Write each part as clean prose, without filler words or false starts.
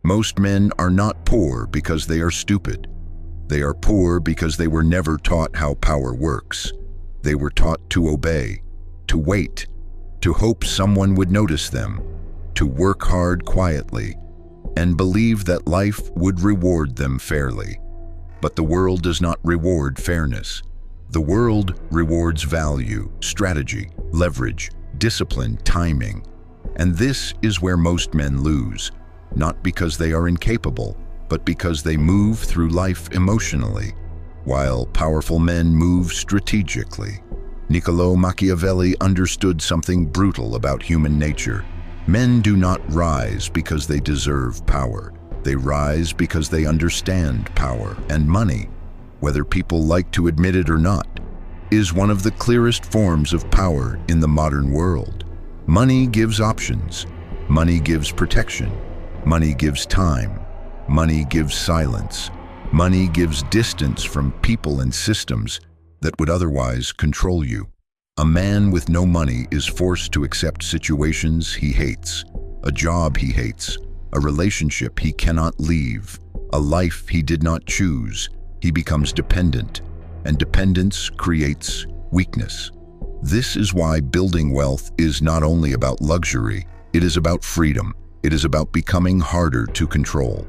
Most men are not poor because they are stupid. They are poor because they were never taught how power works. They were taught to obey, to wait, to hope someone would notice them, to work hard quietly, and believe that life would reward them fairly. But the world does not reward fairness. The world rewards value, strategy, leverage, discipline, timing. And this is where most men lose, not because they are incapable, but because they move through life emotionally, while powerful men move strategically. Niccolò Machiavelli understood something brutal about human nature. Men do not rise because they deserve power. They rise because they understand power, and money, whether people like to admit it or not, is one of the clearest forms of power in the modern world. Money gives options. Money gives protection. Money gives time. Money gives silence. Money gives distance from people and systems that would otherwise control you. A man with no money is forced to accept situations he hates, a job he hates, a relationship he cannot leave, a life he did not choose. He becomes dependent, and dependence creates weakness. This is why building wealth is not only about luxury, it is about freedom. It is about becoming harder to control.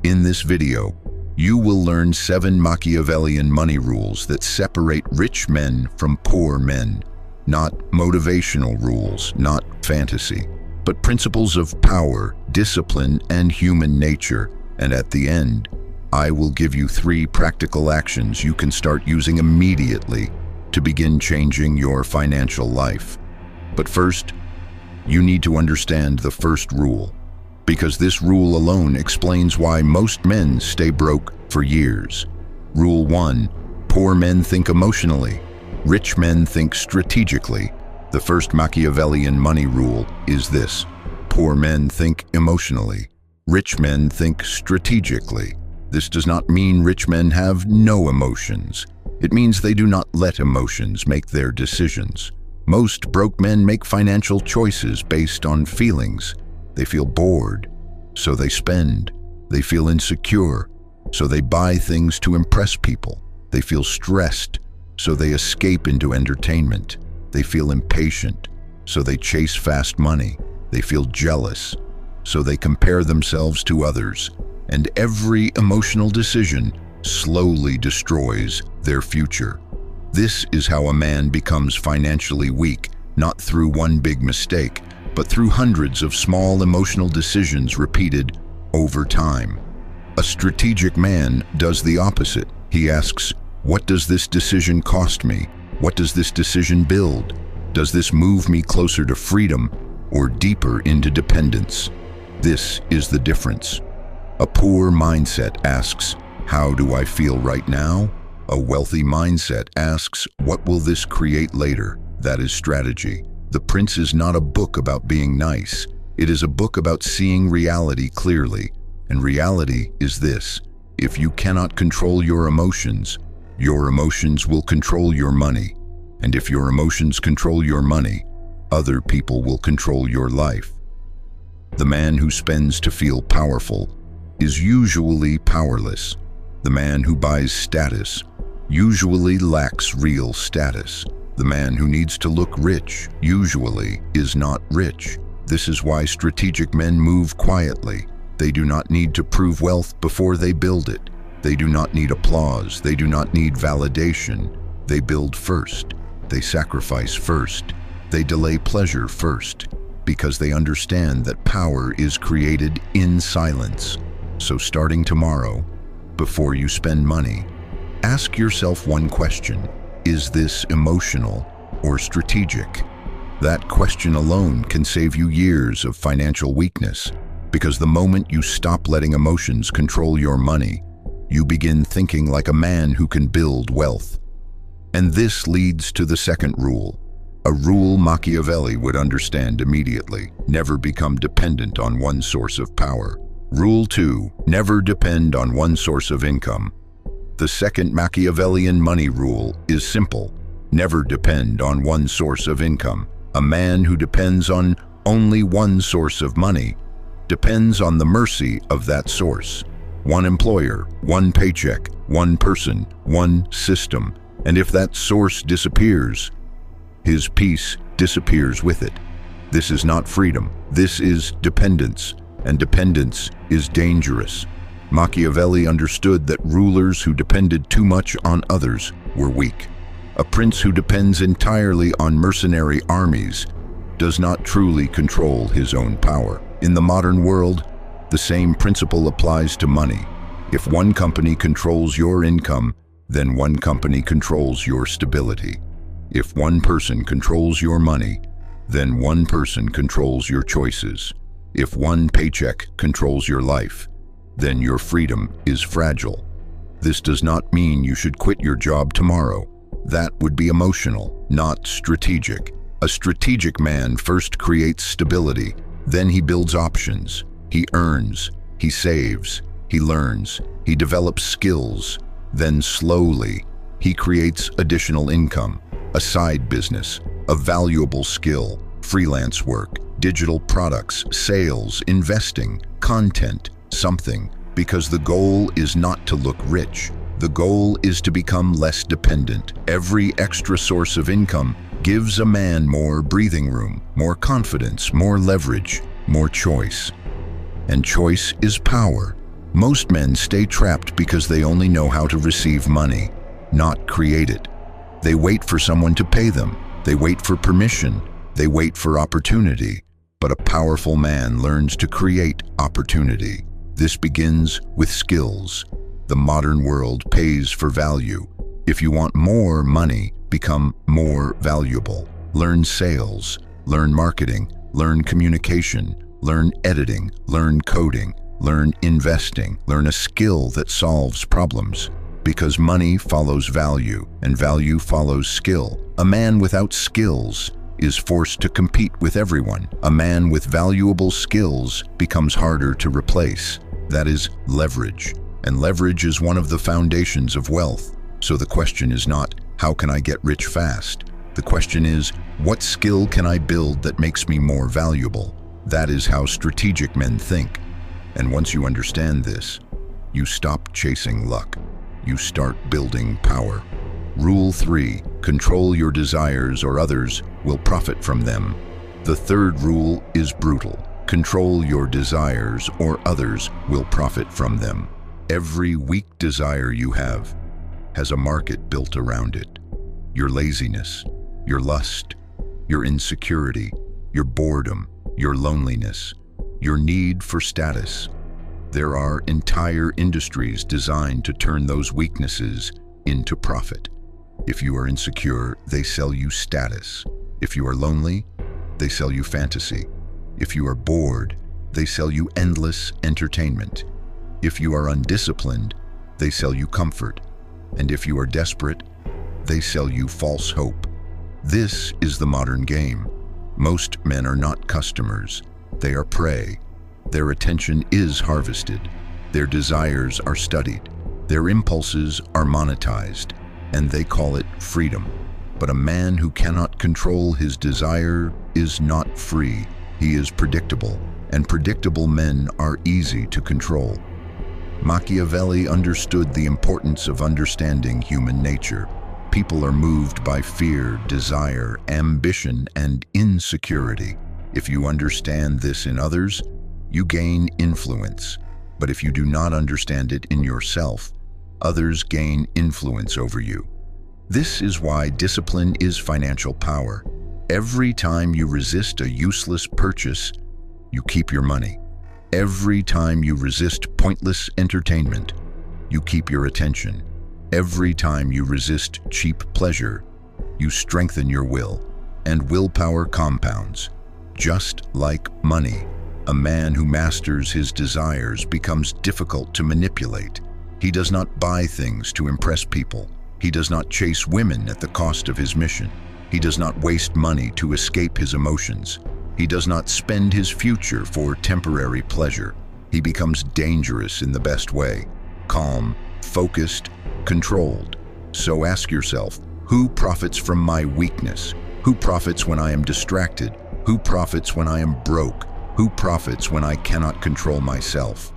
In this video, you will learn 7 Machiavellian money rules that separate rich men from poor men. Not motivational rules, not fantasy, but principles of power, discipline, and human nature. And at the end, I will give you 3 practical actions you can start using immediately to begin changing your financial life. But first, you need to understand the first rule, because this rule alone explains why most men stay broke for years. Rule 1: poor men think emotionally. Rich men think strategically. The first Machiavellian money rule is this: poor men think emotionally. Rich men think strategically. This does not mean rich men have no emotions. It means they do not let emotions make their decisions. Most broke men make financial choices based on feelings. They feel bored, so they spend. They feel insecure, so they buy things to impress people. They feel stressed, so they escape into entertainment. They feel impatient, so they chase fast money. They feel jealous, so they compare themselves to others. And every emotional decision slowly destroys their future. This is how a man becomes financially weak, not through one big mistake, but through hundreds of small emotional decisions repeated over time. A strategic man does the opposite. He asks, what does this decision cost me? What does this decision build? Does this move me closer to freedom or deeper into dependence? This is the difference. A poor mindset asks, how do I feel right now? A wealthy mindset asks, what will this create later? That is strategy. The Prince is not a book about being nice. It is a book about seeing reality clearly. And reality is this: if you cannot control your emotions will control your money. And if your emotions control your money, other people will control your life. The man who spends to feel powerful is usually powerless. The man who buys status usually lacks real status. The man who needs to look rich usually is not rich. This is why strategic men move quietly. They do not need to prove wealth before they build it. They do not need applause. They do not need validation. They build first. They sacrifice first. They delay pleasure first, because they understand that power is created in silence. So starting tomorrow, before you spend money, ask yourself one question: is this emotional or strategic? That question alone can save you years of financial weakness, because the moment you stop letting emotions control your money, you begin thinking like a man who can build wealth. And this leads to the second rule, a rule Machiavelli would understand immediately: never become dependent on one source of power. Rule 2, never depend on one source of income. The second Machiavellian money rule is simple: never depend on one source of income. A man who depends on only one source of money depends on the mercy of that source. One employer, one paycheck, one person, one system. And if that source disappears, his peace disappears with it. This is not freedom. This is dependence, and dependence is dangerous. Machiavelli understood that rulers who depended too much on others were weak. A prince who depends entirely on mercenary armies does not truly control his own power. In the modern world, the same principle applies to money. If one company controls your income, then one company controls your stability. If one person controls your money, then one person controls your choices. If one paycheck controls your life, then your freedom is fragile. This does not mean you should quit your job tomorrow. That would be emotional, not strategic. A strategic man first creates stability, then he builds options. He earns, he saves, he learns, he develops skills. Then slowly, he creates additional income, a side business, a valuable skill, freelance work, digital products, sales, investing, content, something, because the goal is not to look rich. The goal is to become less dependent. Every extra source of income gives a man more breathing room, more confidence, more leverage, more choice. And choice is power. Most men stay trapped because they only know how to receive money, not create it. They wait for someone to pay them. They wait for permission. They wait for opportunity. But a powerful man learns to create opportunity. This begins with skills. The modern world pays for value. If you want more money, become more valuable. Learn sales, learn marketing, learn communication, learn editing, learn coding, learn investing, learn a skill that solves problems. Because money follows value, and value follows skill. A man without skills is forced to compete with everyone. A man with valuable skills becomes harder to replace. That is leverage. And leverage is one of the foundations of wealth. So the question is not, how can I get rich fast? The question is, what skill can I build that makes me more valuable? That is how strategic men think. And once you understand this, you stop chasing luck. You start building power. Rule 3, control your desires or others will profit from them. The third rule is brutal. Control your desires or others will profit from them. Every weak desire you have has a market built around it. Your laziness, your lust, your insecurity, your boredom, your loneliness, your need for status. There are entire industries designed to turn those weaknesses into profit. If you are insecure, they sell you status. If you are lonely, they sell you fantasy. If you are bored, they sell you endless entertainment. If you are undisciplined, they sell you comfort. And if you are desperate, they sell you false hope. This is the modern game. Most men are not customers. They are prey. Their attention is harvested. Their desires are studied. Their impulses are monetized. And they call it freedom. But a man who cannot control his desire is not free. He is predictable. And predictable men are easy to control. Machiavelli understood the importance of understanding human nature. People are moved by fear, desire, ambition, and insecurity. If you understand this in others, you gain influence. But if you do not understand it in yourself, others gain influence over you. This is why discipline is financial power. Every time you resist a useless purchase, you keep your money. Every time you resist pointless entertainment, you keep your attention. Every time you resist cheap pleasure, you strengthen your will. And willpower compounds. Just like money, a man who masters his desires becomes difficult to manipulate. He does not buy things to impress people. He does not chase women at the cost of his mission. He does not waste money to escape his emotions. He does not spend his future for temporary pleasure. He becomes dangerous in the best way, calm, focused, controlled. So ask yourself, who profits from my weakness? Who profits when I am distracted? Who profits when I am broke? Who profits when I cannot control myself?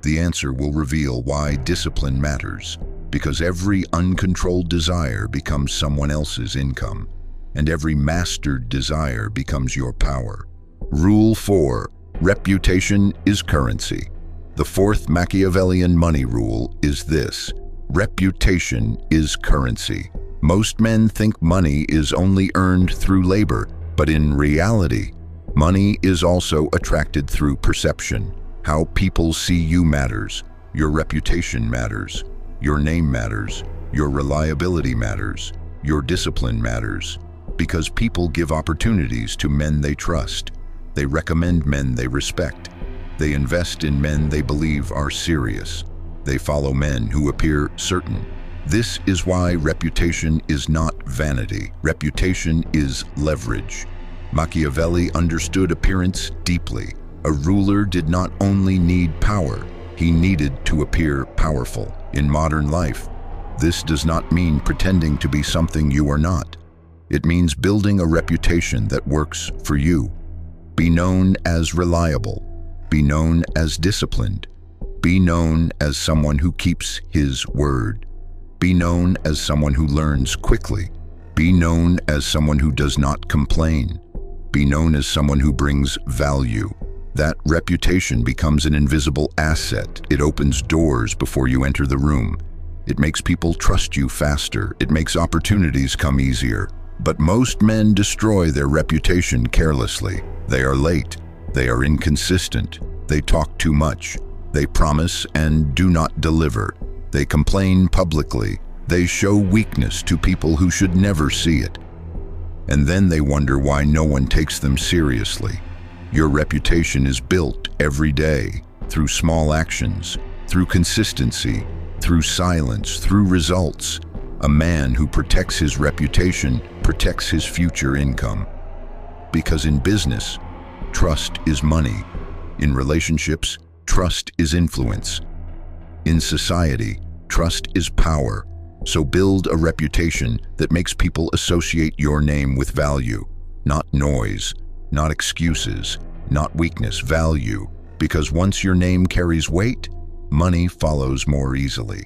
The answer will reveal why discipline matters, because every uncontrolled desire becomes someone else's income, and every mastered desire becomes your power. Rule 4. Reputation is currency. The fourth Machiavellian money rule is this: reputation is currency. Most men think money is only earned through labor, but in reality, money is also attracted through perception. How people see you matters. Your reputation matters. Your name matters. Your reliability matters. Your discipline matters. Because people give opportunities to men they trust. They recommend men they respect. They invest in men they believe are serious. They follow men who appear certain. This is why reputation is not vanity. Reputation is leverage. Machiavelli understood appearance deeply. A ruler did not only need power, he needed to appear powerful. In modern life, this does not mean pretending to be something you are not. It means building a reputation that works for you. Be known as reliable. Be known as disciplined. Be known as someone who keeps his word. Be known as someone who learns quickly. Be known as someone who does not complain. Be known as someone who brings value. That reputation becomes an invisible asset. It opens doors before you enter the room. It makes people trust you faster. It makes opportunities come easier. But most men destroy their reputation carelessly. They are late. They are inconsistent. They talk too much. They promise and do not deliver. They complain publicly. They show weakness to people who should never see it. And then they wonder why no one takes them seriously. Your reputation is built every day, through small actions, through consistency, through silence, through results. A man who protects his reputation protects his future income. Because in business, trust is money. In relationships, trust is influence. In society, trust is power. So build a reputation that makes people associate your name with value, not noise, not excuses, not weakness, value. Because once your name carries weight, money follows more easily.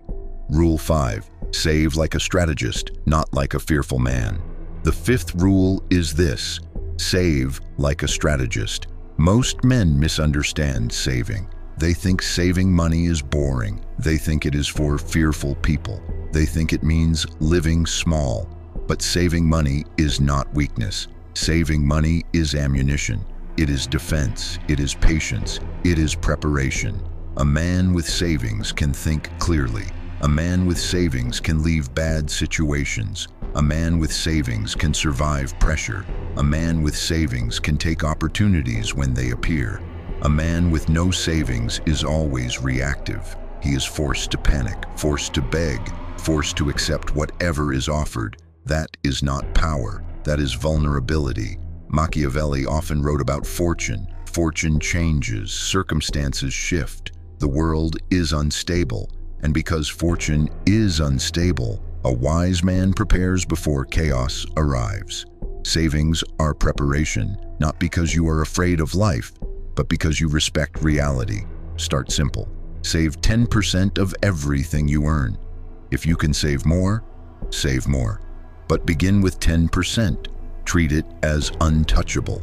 Rule 5. Save like a strategist, not like a fearful man. The fifth rule is this: save like a strategist. Most men misunderstand saving. They think saving money is boring. They think it is for fearful people. They think it means living small. But saving money is not weakness. Saving money is ammunition. It is defense. It is patience. It is preparation. A man with savings can think clearly. A man with savings can leave bad situations. A man with savings can survive pressure. A man with savings can take opportunities when they appear. A man with no savings is always reactive. He is forced to panic, forced to beg, forced to accept whatever is offered. That is not power. That is vulnerability. Machiavelli often wrote about fortune. Fortune changes, circumstances shift. The world is unstable. And because fortune is unstable, a wise man prepares before chaos arrives. Savings are preparation, not because you are afraid of life, but because you respect reality. Start simple. Save 10% of everything you earn. If you can save more, save more. But begin with 10%. Treat it as untouchable.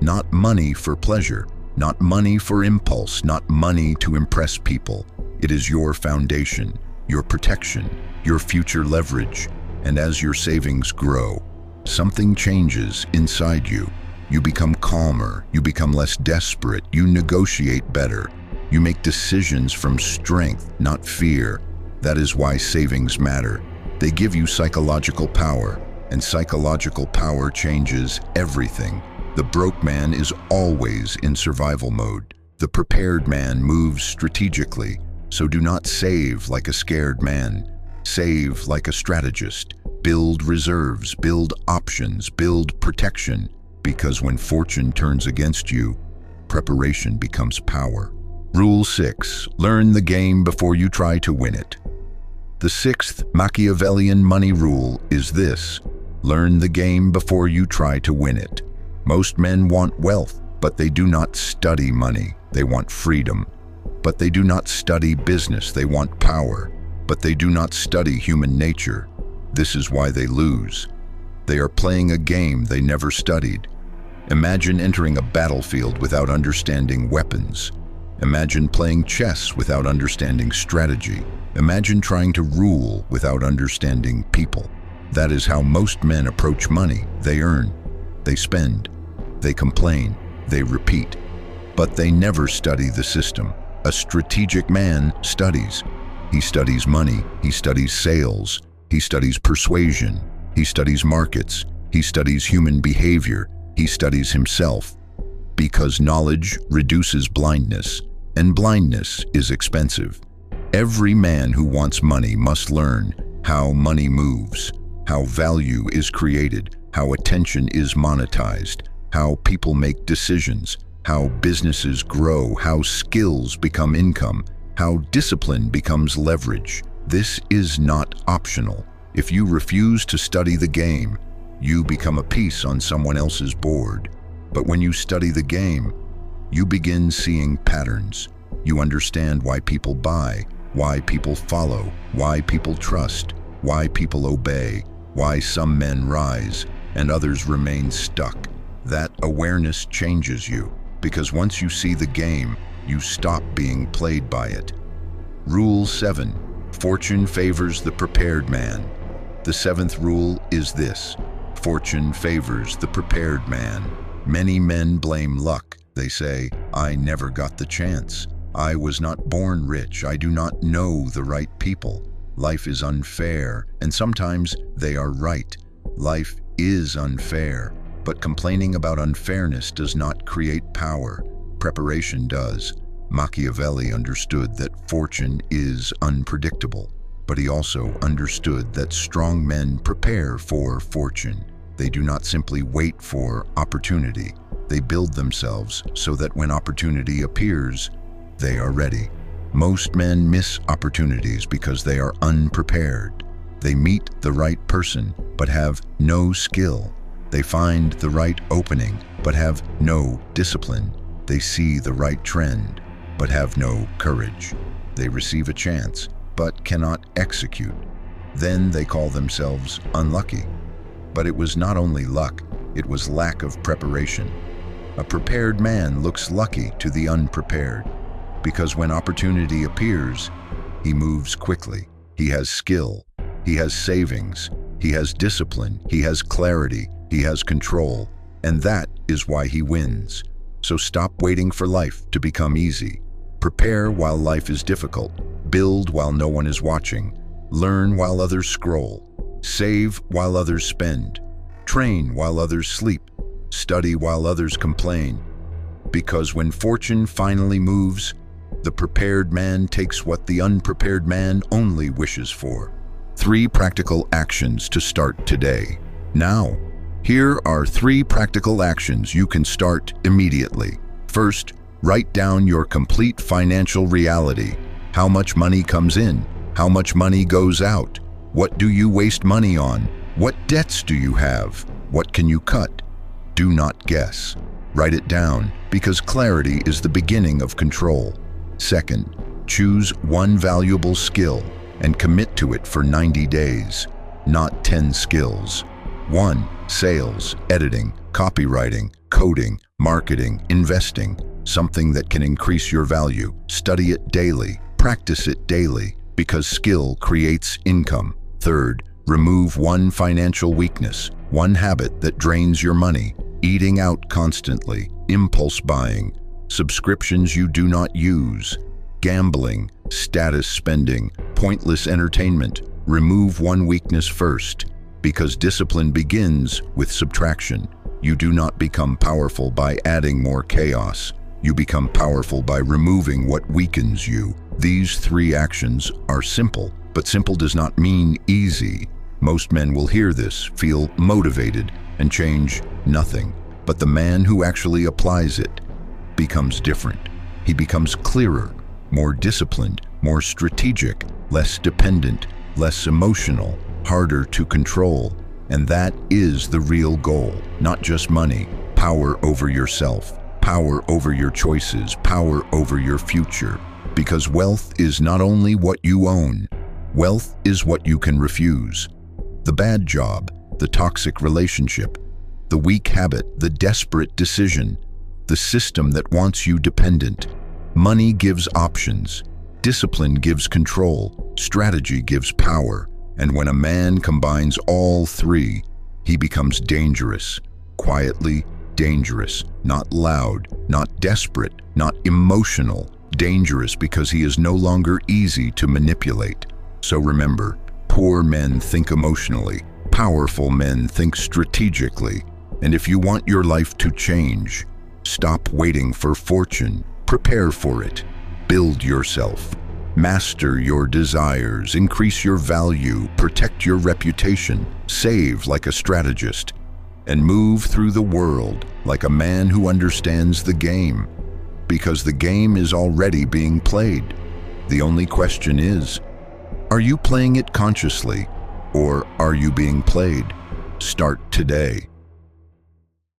Not money for pleasure, not money for impulse, not money to impress people. It is your foundation, your protection, your future leverage. And as your savings grow, something changes inside you. You become calmer, you become less desperate, you negotiate better. You make decisions from strength, not fear. That is why savings matter. They give you psychological power, and psychological power changes everything. The broke man is always in survival mode. The prepared man moves strategically. So do not save like a scared man. Save like a strategist. Build reserves, build options, build protection. Because when fortune turns against you, preparation becomes power. Rule 6. Learn the game before you try to win it. The sixth Machiavellian money rule is this: learn the game before you try to win it. Most men want wealth, But they do not study money, they want freedom. But they do not study business, they want power. But they do not study human nature. This is why they lose. They are playing a game they never studied. Imagine entering a battlefield without understanding weapons. Imagine playing chess without understanding strategy. Imagine trying to rule without understanding people. That is how most men approach money. They earn, they spend, they complain, they repeat. But they never study the system. A strategic man studies. He studies money, he studies sales, he studies persuasion, he studies markets, he studies human behavior, he studies himself. Because knowledge reduces blindness, and blindness is expensive. Every man who wants money must learn how money moves, how value is created, how attention is monetized, how people make decisions, how businesses grow, how skills become income, how discipline becomes leverage. This is not optional. If you refuse to study the game, you become a piece on someone else's board. But when you study the game, you begin seeing patterns. You understand why people buy, why people follow, why people trust, why people obey, why some men rise and others remain stuck. That awareness changes you, because once you see the game, you stop being played by it. Rule 7. Fortune favors the prepared man. The seventh rule is this: fortune favors the prepared man. Many men blame luck. They say, "I never got the chance. I was not born rich. I do not know the right people. Life is unfair." And sometimes they are right. Life is unfair. But complaining about unfairness does not create power. Preparation does. Machiavelli understood that fortune is unpredictable, but he also understood that strong men prepare for fortune. They do not simply wait for opportunity. They build themselves so that when opportunity appears, they are ready. Most men miss opportunities because they are unprepared. They meet the right person, but have no skill. They find the right opening, but have no discipline. They see the right trend, but have no courage. They receive a chance, but cannot execute. Then they call themselves unlucky. But it was not only luck, it was lack of preparation. A prepared man looks lucky to the unprepared, because when opportunity appears, he moves quickly. He has skill, he has savings, he has discipline, he has clarity, he has control, and that is why he wins. So stop waiting for life to become easy. Prepare while life is difficult. Build while no one is watching. Learn while others scroll. Save while others spend. Train while others sleep. Study while others complain. Because when fortune finally moves, the prepared man takes what the unprepared man only wishes for. 3 practical actions to start today. Now, here are 3 practical actions you can start immediately. First, write down your complete financial reality. How much money comes in? How much money goes out? What do you waste money on? What debts do you have? What can you cut? Do not guess. Write it down, because clarity is the beginning of control. Second, choose one valuable skill and commit to it for 90 days, not 10 skills. 1. Sales, editing, copywriting, coding, marketing, investing. Something that can increase your value. Study it daily. Practice it daily, because skill creates income. Third, remove one financial weakness, one habit that drains your money. Eating out constantly, impulse buying, subscriptions you do not use, gambling, status spending, pointless entertainment. Remove one weakness first, because discipline begins with subtraction. You do not become powerful by adding more chaos. You become powerful by removing what weakens you. These 3 actions are simple, but simple does not mean easy. Most men will hear this, feel motivated, and change nothing. But the man who actually applies it becomes different. He becomes clearer, more disciplined, more strategic, less dependent, less emotional, harder to control. And that is the real goal. Not just money, power over yourself, power over your choices, power over your future. Because wealth is not only what you own, wealth is what you can refuse. The bad job, the toxic relationship, the weak habit, the desperate decision, the system that wants you dependent. Money gives options, discipline gives control, strategy gives power, and when a man combines all three, he becomes dangerous, quietly dangerous, not loud, not desperate, not emotional, dangerous because he is no longer easy to manipulate. So remember, poor men think emotionally, powerful men think strategically, and if you want your life to change, stop waiting for fortune, prepare for it, build yourself, master your desires, increase your value, protect your reputation, save like a strategist, and move through the world like a man who understands the game, because the game is already being played. The only question is, are you playing it consciously, or are you being played? Start today.